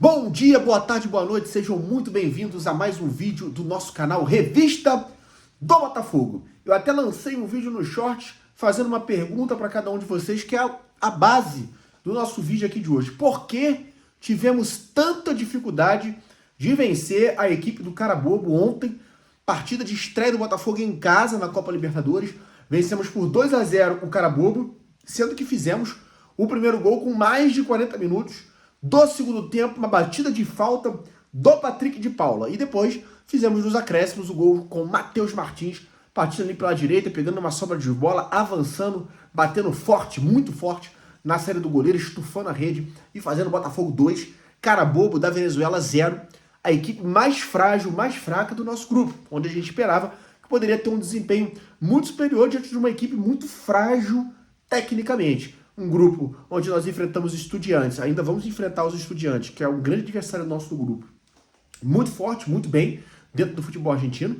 Bom dia, boa tarde, boa noite, sejam muito bem-vindos a mais um vídeo do nosso canal Revista do Botafogo. Eu até lancei um vídeo no Shorts fazendo uma pergunta para cada um de vocês, que é a base do nosso vídeo aqui de hoje. Por que tivemos tanta dificuldade de vencer a equipe do Carabobo ontem? Partida de estreia do Botafogo em casa na Copa Libertadores. Vencemos por 2-0 o Carabobo, sendo que fizemos o primeiro gol com mais de 40 minutos do segundo tempo, uma batida de falta do Patrick de Paula. E depois fizemos nos acréscimos o gol com o Matheus Martins, partindo ali pela direita, pegando uma sobra de bola, avançando, batendo forte, muito forte, na saída do goleiro, estufando a rede e fazendo o Botafogo 2, Carabobo da Venezuela 0, a equipe mais frágil, mais fraca do nosso grupo, onde a gente esperava que poderia ter um desempenho muito superior diante de uma equipe muito frágil tecnicamente. Um grupo onde nós enfrentamos Estudiantes, ainda vamos enfrentar os Estudiantes, que é um grande adversário nosso do grupo. Muito forte, muito bem, dentro do futebol argentino.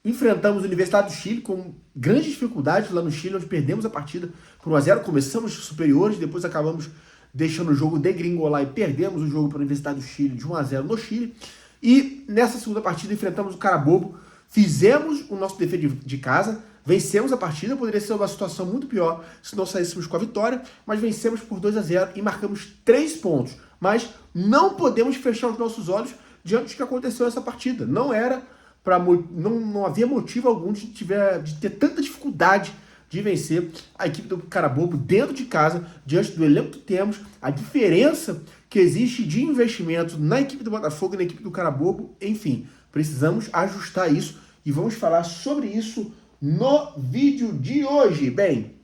Enfrentamos a Universidade do Chile com grandes dificuldades lá no Chile, onde perdemos a partida por 1-0. Começamos superiores, depois acabamos deixando o jogo degringolar e perdemos o jogo para a Universidade do Chile de 1-0 no Chile. E nessa segunda partida enfrentamos o Carabobo, fizemos o nosso dever de casa, vencemos a partida. Poderia ser uma situação muito pior se não saíssemos com a vitória, mas vencemos por 2-0 e marcamos 3 pontos. Mas não podemos fechar os nossos olhos diante do que aconteceu nessa partida. Não havia motivo algum de ter tanta dificuldade de vencer a equipe do Carabobo dentro de casa, diante do elenco que temos, a diferença que existe de investimento na equipe do Botafogo e na equipe do Carabobo. Enfim, precisamos ajustar isso e vamos falar sobre isso no vídeo de hoje. Bem,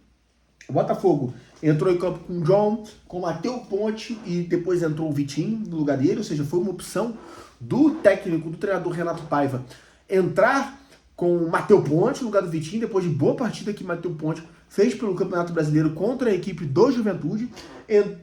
o Botafogo entrou em campo com o John, com o Matheus Ponte e depois entrou o Vitinho no lugar dele, ou seja, foi uma opção do técnico, do treinador Renato Paiva, entrar com o Matheus Ponte no lugar do Vitinho, depois de boa partida que o Matheus Ponte fez pelo Campeonato Brasileiro contra a equipe do Juventude.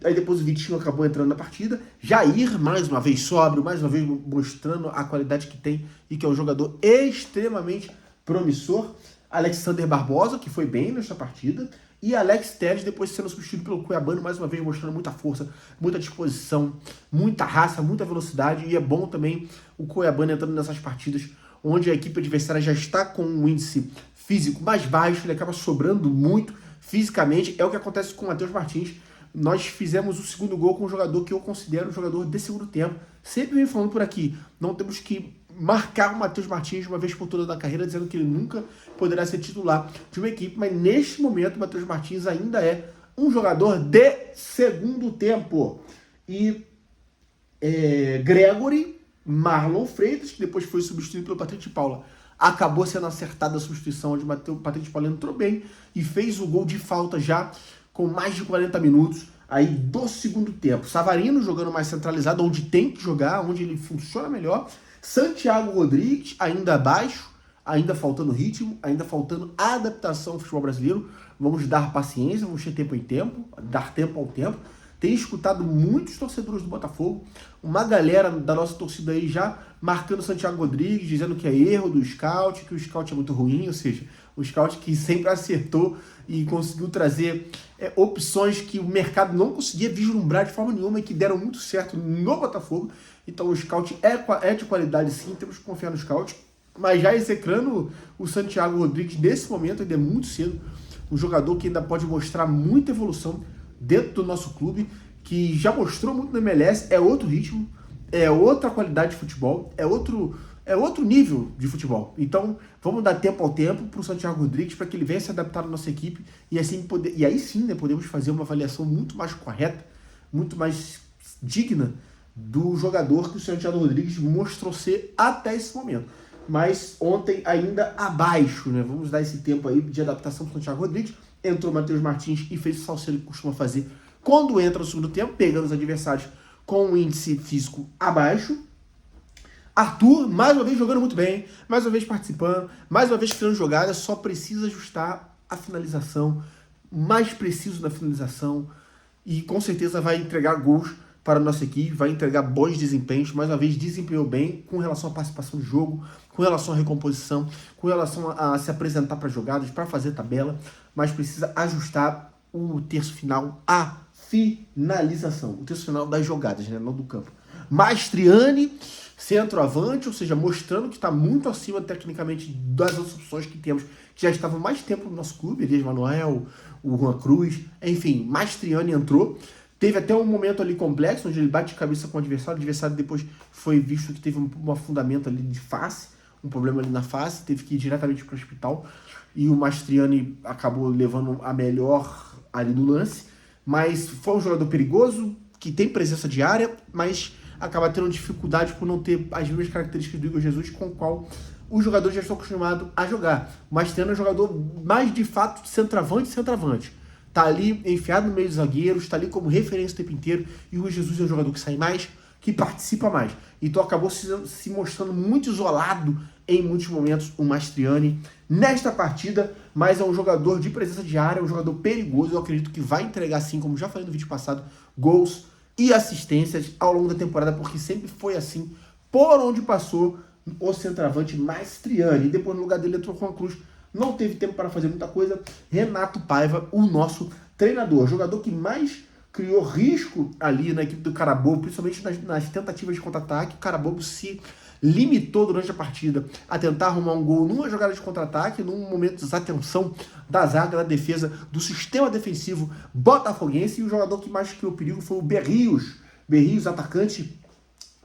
Aí depois o Vitinho acabou entrando na partida. Jair, mais uma vez sóbrio, mais uma vez mostrando a qualidade que tem e que é um jogador extremamente promissor. Alexander Barbosa, que foi bem nesta partida, e Alex Telles depois sendo substituído pelo Cuiabano, mais uma vez mostrando muita força, muita disposição, muita raça, muita velocidade. E é bom também o Cuiabano entrando nessas partidas onde a equipe adversária já está com um índice físico mais baixo, ele acaba sobrando muito fisicamente. É o que acontece com o Matheus Martins. Nós fizemos o segundo gol com um jogador que eu considero um jogador de segundo tempo. Sempre vem falando por aqui, não temos que marcar o Matheus Martins uma vez por toda da carreira, dizendo que ele nunca poderá ser titular de uma equipe, mas neste momento o Matheus Martins ainda é um jogador de segundo tempo. E Gregory, Marlon Freitas, que depois foi substituído pelo Patrick de Paula, acabou sendo acertada a substituição, onde o Patrick de Paula entrou bem e fez o gol de falta já com mais de 40 minutos aí do segundo tempo. Savarino jogando mais centralizado, onde tem que jogar, onde ele funciona melhor. Santiago Rodrigues ainda abaixo, ainda faltando ritmo, ainda faltando adaptação ao futebol brasileiro. Vamos dar paciência, vamos ter tempo em tempo, dar tempo ao tempo. Tenho escutado muitos torcedores do Botafogo, uma galera da nossa torcida aí já marcando Santiago Rodrigues, dizendo que é erro do scout, que o scout é muito ruim, ou seja, o scout que sempre acertou e conseguiu trazer opções que o mercado não conseguia vislumbrar de forma nenhuma e que deram muito certo no Botafogo. Então o scout é de qualidade sim, temos que confiar no scout, mas já execrando o Santiago Rodrigues nesse momento ainda é muito cedo, um jogador que ainda pode mostrar muita evolução dentro do nosso clube, que já mostrou muito no MLS, é outro ritmo, é outra qualidade de futebol, é outro nível de futebol. Então, vamos dar tempo ao tempo para o Santiago Rodrigues, para que ele venha se adaptar à nossa equipe e aí sim, né, podemos fazer uma avaliação muito mais correta, muito mais digna do jogador que o Santiago Rodrigues mostrou ser até esse momento. Mas ontem ainda abaixo, né? Vamos dar esse tempo aí de adaptação para o Santiago Rodrigues. Entrou o Matheus Martins e fez o salseiro que costuma fazer quando entra no segundo tempo, pegando os adversários com um índice físico abaixo. Arthur, mais uma vez jogando muito bem, mais uma vez participando, mais uma vez criando jogadas, só precisa ajustar a finalização, mais preciso na finalização, e com certeza vai entregar gols para a nossa equipe, vai entregar bons desempenhos. Mais uma vez desempenhou bem com relação à participação do jogo, com relação à recomposição, com relação a se apresentar para jogadas, para fazer tabela, mas precisa ajustar o terço final, a finalização, o terço final das jogadas, né, não do campo. Mastriani, centroavante, ou seja, mostrando que está muito acima tecnicamente das outras opções que temos, que já estavam mais tempo no nosso clube, Elias Manuel, o Juan Cruz, enfim, Mastriani entrou. Teve até um momento ali complexo, onde ele bate de cabeça com o adversário depois foi visto que teve um afundamento ali de face, um problema ali na face, teve que ir diretamente para o hospital, e o Mastriani acabou levando a melhor ali no lance, mas foi um jogador perigoso, que tem presença de área, mas acaba tendo dificuldade por não ter as mesmas características do Igor Jesus com o qual os jogadores já estão acostumados a jogar. O Mastriani é um jogador mais de fato centroavante. Tá ali enfiado no meio dos zagueiros, tá ali como referência o tempo inteiro, e o Jesus é um jogador que sai mais, que participa mais. Então acabou se mostrando muito isolado em muitos momentos o Mastriani nesta partida, mas é um jogador de presença de área, um jogador perigoso, eu acredito que vai entregar, assim como já falei no vídeo passado, gols e assistências ao longo da temporada, porque sempre foi assim, por onde passou o centroavante Mastriani. E depois no lugar dele entrou o Juan Cruz, não teve tempo para fazer muita coisa. Renato Paiva, o nosso treinador, jogador que mais criou risco ali na equipe do Carabobo, principalmente nas tentativas de contra-ataque. O Carabobo se limitou durante a partida a tentar arrumar um gol numa jogada de contra-ataque, num momento de desatenção da zaga, da defesa, do sistema defensivo botafoguense, e o jogador que mais criou perigo foi o Berrios, atacante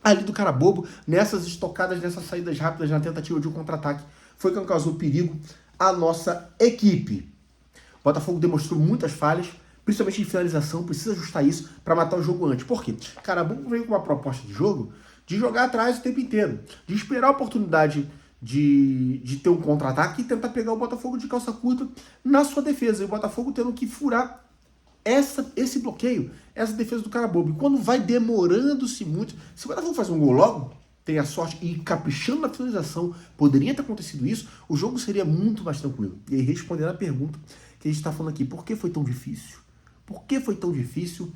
ali do Carabobo, nessas estocadas, nessas saídas rápidas, na tentativa de um contra-ataque, foi quem causou perigo à nossa equipe. O Botafogo demonstrou muitas falhas, principalmente em finalização, precisa ajustar isso para matar o jogo antes. Por quê? Carabobo veio com uma proposta de jogo de jogar atrás o tempo inteiro, de esperar a oportunidade de ter um contra-ataque e tentar pegar o Botafogo de calça curta na sua defesa. E o Botafogo tendo que furar esse bloqueio, essa defesa do Carabobo. E quando vai demorando-se muito, se o Botafogo faz um gol logo, tem a sorte e caprichando na finalização, poderia ter acontecido isso, o jogo seria muito mais tranquilo. E aí, respondendo a pergunta que a gente está falando aqui, por que foi tão difícil? Por que foi tão difícil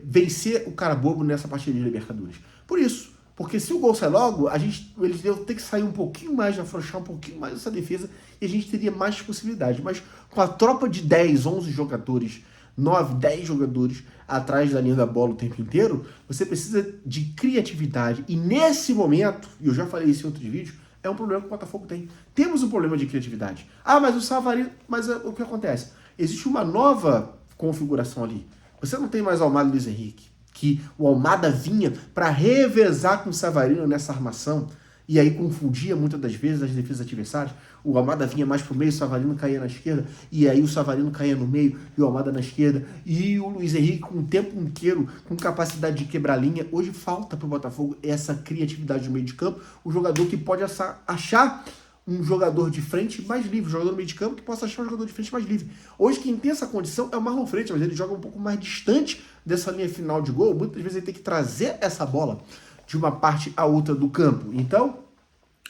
vencer o Carabobo nessa partida de Libertadores? Por isso, porque se o gol sai logo, eles iam ter que sair um pouquinho mais, afrouxar um pouquinho mais essa defesa, e a gente teria mais possibilidades. Mas com a tropa de 10, 11 jogadores, 9, 10 jogadores atrás da linha da bola o tempo inteiro, você precisa de criatividade. E nesse momento, e eu já falei isso em outros vídeos, é um problema que o Botafogo tem. Temos um problema de criatividade. Ah, mas o Savarino... Mas o que acontece? Existe uma nova configuração ali. Você não tem mais Almada e Luiz Henrique, que o Almada vinha para revezar com o Savarino nessa armação, e aí confundia muitas das vezes as defesas adversárias. O Almada vinha mais pro meio, o Savarino caía na esquerda, e aí o Savarino caía no meio e o Almada na esquerda, e o Luiz Henrique com o tempo inteiro, com capacidade de quebrar linha. Hoje falta pro Botafogo essa criatividade no meio de campo, o jogador que pode achar um jogador de frente mais livre, um jogador no meio de campo que possa achar um jogador de frente mais livre. Hoje quem tem essa condição é o Marlon Freitas, mas ele joga um pouco mais distante dessa linha final de gol. Muitas vezes ele tem que trazer essa bola de uma parte a outra do campo. Então,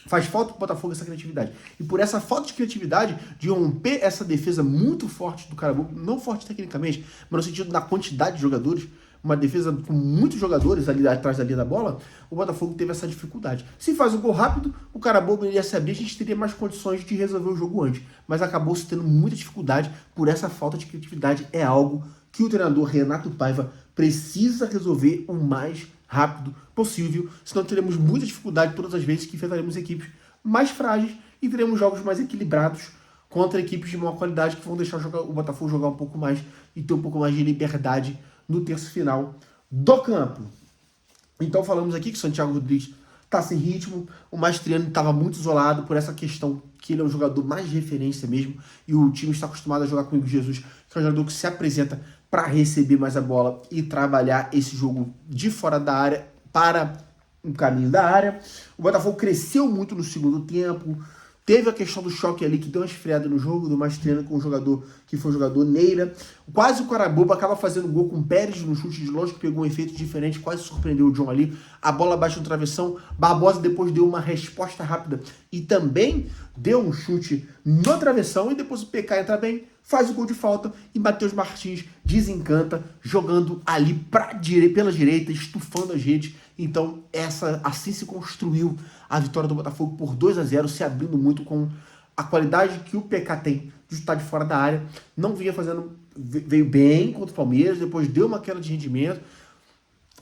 faz falta para o Botafogo essa criatividade. E por essa falta de criatividade, de romper essa defesa muito forte do Carabobo, não forte tecnicamente, mas no sentido da quantidade de jogadores, uma defesa com muitos jogadores ali atrás da linha da bola, o Botafogo teve essa dificuldade. Se faz um gol rápido, o Carabobo iria se abrir, a gente teria mais condições de resolver o jogo antes. Mas acabou se tendo muita dificuldade por essa falta de criatividade. É algo que o treinador Renato Paiva precisa resolver o mais rápido possível, senão teremos muita dificuldade todas as vezes que enfrentaremos equipes mais frágeis e teremos jogos mais equilibrados contra equipes de maior qualidade que vão deixar o Botafogo jogar um pouco mais e ter um pouco mais de liberdade no terço final do campo. Então falamos aqui que o Santiago Rodrigues está sem ritmo, o Mastriani estava muito isolado por essa questão que ele é um jogador mais de referência mesmo, e o time está acostumado a jogar com o Igor Jesus, que é um jogador que se apresenta para receber mais a bola e trabalhar esse jogo de fora da área para um caminho da área. O Botafogo cresceu muito no segundo tempo, teve a questão do choque ali que deu uma esfriada no jogo, do Mastriani com o jogador que foi o jogador Neira. Quase o Carabobo acaba fazendo gol com o Pérez no chute de longe, que pegou um efeito diferente, quase surpreendeu o John ali. A bola baixa no travessão, Barbosa depois deu uma resposta rápida e também deu um chute no travessão, e depois o PK entra bem, faz o gol de falta, e Matheus Martins desencanta, jogando ali pela direita, estufando as redes. Então assim se construiu a vitória do Botafogo por 2-0, se abrindo muito com a qualidade que o PK tem de estar de fora da área. Não vinha fazendo, veio bem contra o Palmeiras, depois deu uma queda de rendimento,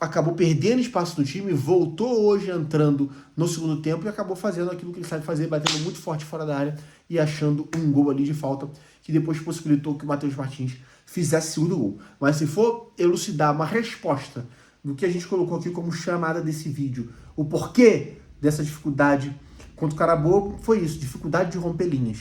acabou perdendo espaço no time, voltou hoje entrando no segundo tempo e acabou fazendo aquilo que ele sabe fazer, batendo muito forte fora da área e achando um gol ali de falta, que depois possibilitou que o Matheus Martins fizesse o segundo gol. Mas se for elucidar uma resposta do que a gente colocou aqui como chamada desse vídeo, o porquê dessa dificuldade contra o Carabobo, foi isso, dificuldade de romper linhas,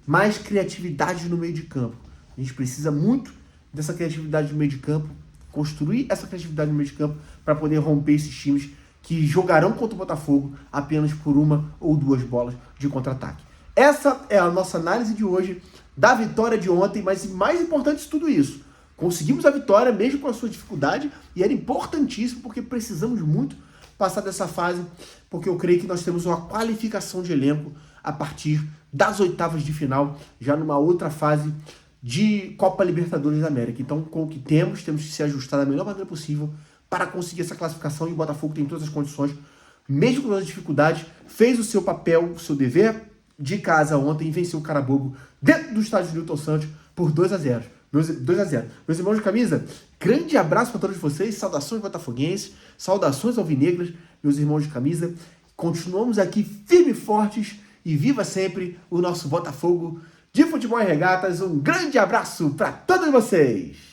mais criatividade no meio de campo. A gente precisa muito dessa criatividade no meio de campo, construir essa criatividade no meio de campo para poder romper esses times que jogarão contra o Botafogo apenas por uma ou duas bolas de contra-ataque. Essa é a nossa análise de hoje da vitória de ontem, mas mais importante de tudo isso, conseguimos a vitória mesmo com a sua dificuldade e era importantíssimo porque precisamos muito passar dessa fase, porque eu creio que nós temos uma qualificação de elenco a partir das oitavas de final, já numa outra fase de Copa Libertadores da América. Então, com o que temos que se ajustar da melhor maneira possível para conseguir essa classificação, e o Botafogo tem todas as condições, mesmo com as dificuldades, fez o seu papel, o seu dever de casa ontem e venceu o Carabobo dentro do estádio Newton Santos por 2-0. 2-0. Meus irmãos de camisa, grande abraço para todos vocês, saudações botafoguenses, saudações alvinegras, meus irmãos de camisa. Continuamos aqui firmes e fortes e viva sempre o nosso Botafogo de Futebol e Regatas. Um grande abraço para todos vocês!